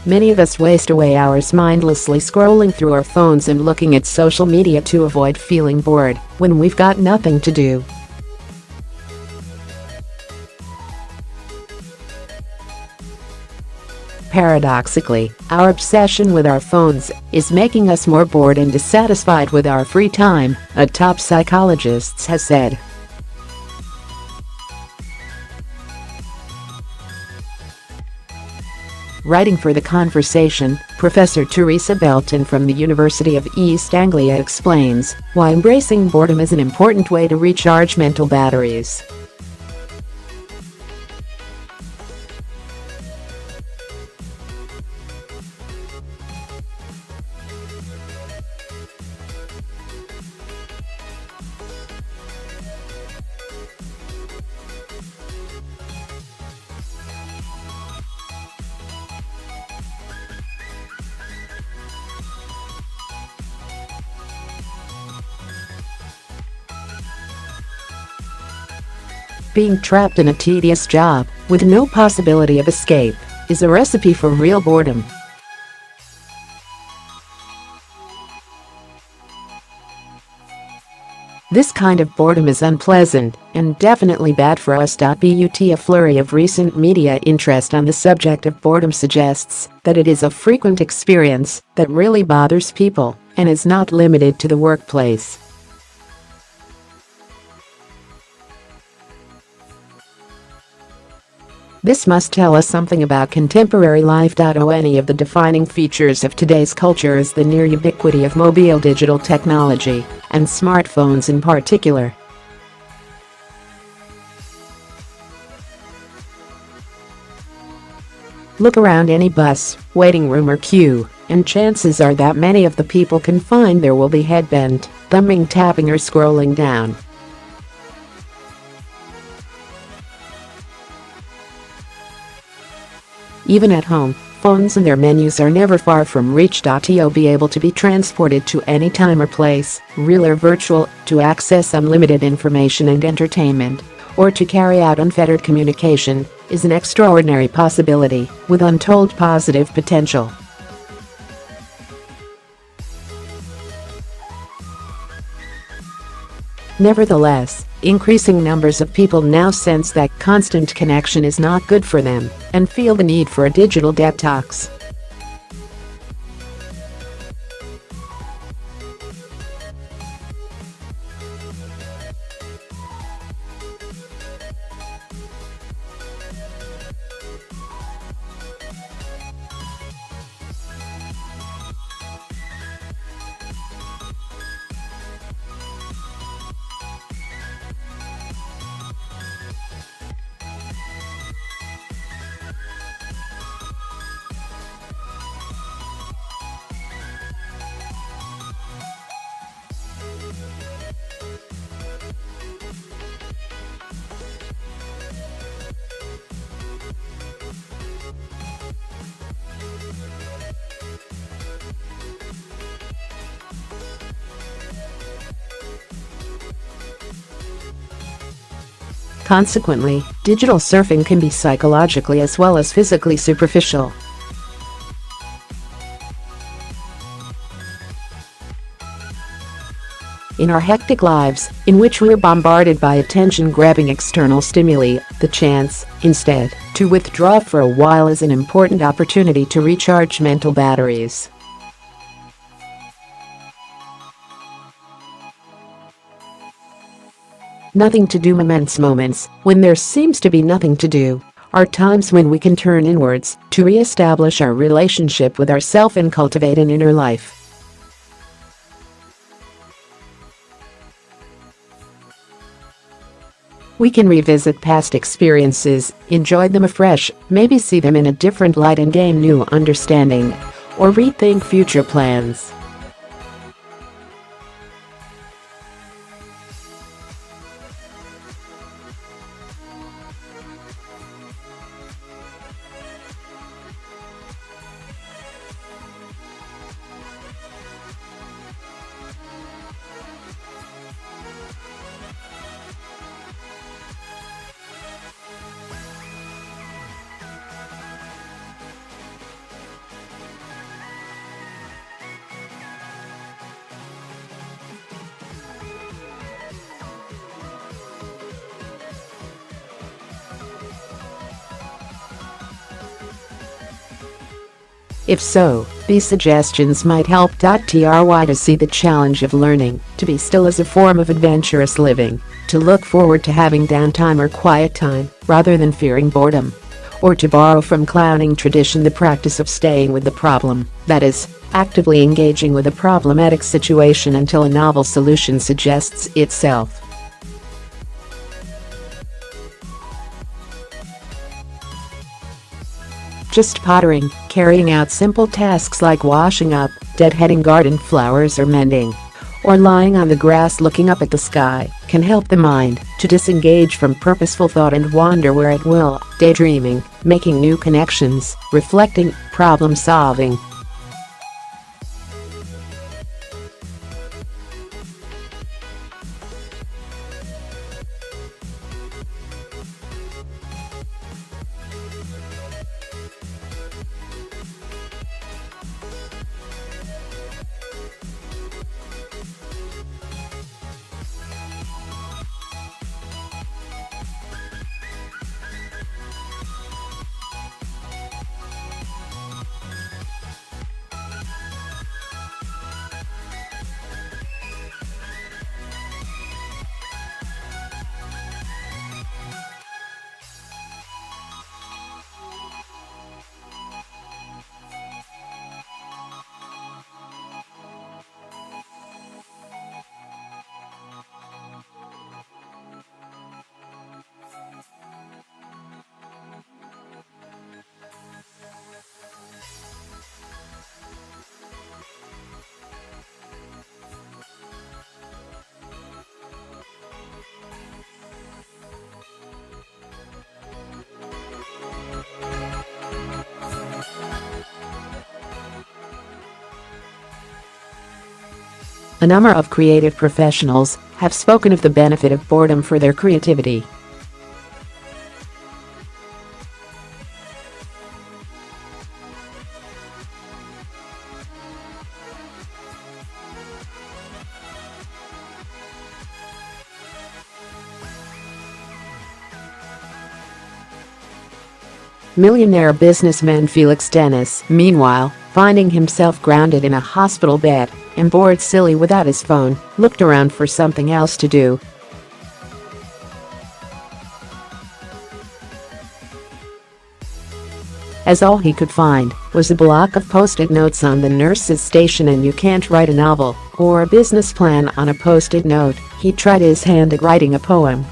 Many of us waste away hours mindlessly scrolling through our phones and looking at social media to avoid feeling bored when we've got nothing to do. Paradoxically, our obsession with our phones is making us more bored and dissatisfied with our free time, a top psychologist has said. Writing for The Conversation, Professor Teresa Belton from the University of East Anglia explains why embracing boredom is an important way to recharge mental batteries. Being trapped in a tedious job, with no possibility of escape, is a recipe for real boredom. This kind of boredom is unpleasant and definitely bad for us. But a flurry of recent media interest on the subject of boredom suggests that it is a frequent experience that really bothers people and is not limited to the workplace. This must tell us something about contemporary life. One of the defining features of today's culture is the near ubiquity of mobile digital technology, and smartphones in particular. Look around any bus, waiting room or queue, and chances are that many of the people confined there will be headbent, thumbing, tapping or scrolling down. Even at home, phones and their menus are never far from reach. To be able to be transported to any time or place, real or virtual, to access unlimited information and entertainment, or to carry out unfettered communication, is an extraordinary possibility with untold positive potential. Nevertheless, increasing numbers of people now sense that constant connection is not good for them and feel the need for a digital detox. Consequently, digital surfing can be psychologically as well as physically superficial. In our hectic lives, in which we're bombarded by attention-grabbing external stimuli, the chance, instead, to withdraw for a while is an important opportunity to recharge mental batteries. Nothing to do moments, when there seems to be nothing to do, are times when we can turn inwards to re-establish our relationship with ourselves and cultivate an inner life. We can revisit past experiences, enjoy them afresh, maybe see them in a different light and gain new understanding, or rethink future plans. If so, these suggestions might help. Try to see the challenge of learning to be still as a form of adventurous living, to look forward to having downtime or quiet time, rather than fearing boredom. Or to borrow from clowning tradition, the practice of staying with the problem, that is, actively engaging with a problematic situation until a novel solution suggests itself. Just pottering, carrying out simple tasks like washing up, deadheading garden flowers or mending, or lying on the grass looking up at the sky, can help the mind to disengage from purposeful thought and wander where it will, daydreaming, making new connections, reflecting, problem solving. A number of creative professionals have spoken of the benefit of boredom for their creativity. Millionaire businessman Felix Dennis, meanwhile, finding himself grounded in a hospital bed and bored silly without his phone, looked around for something else to do. As all he could find was a block of post-it notes on the nurse's station, and you can't write a novel or a business plan on a post-it note, he tried his hand at writing a poem.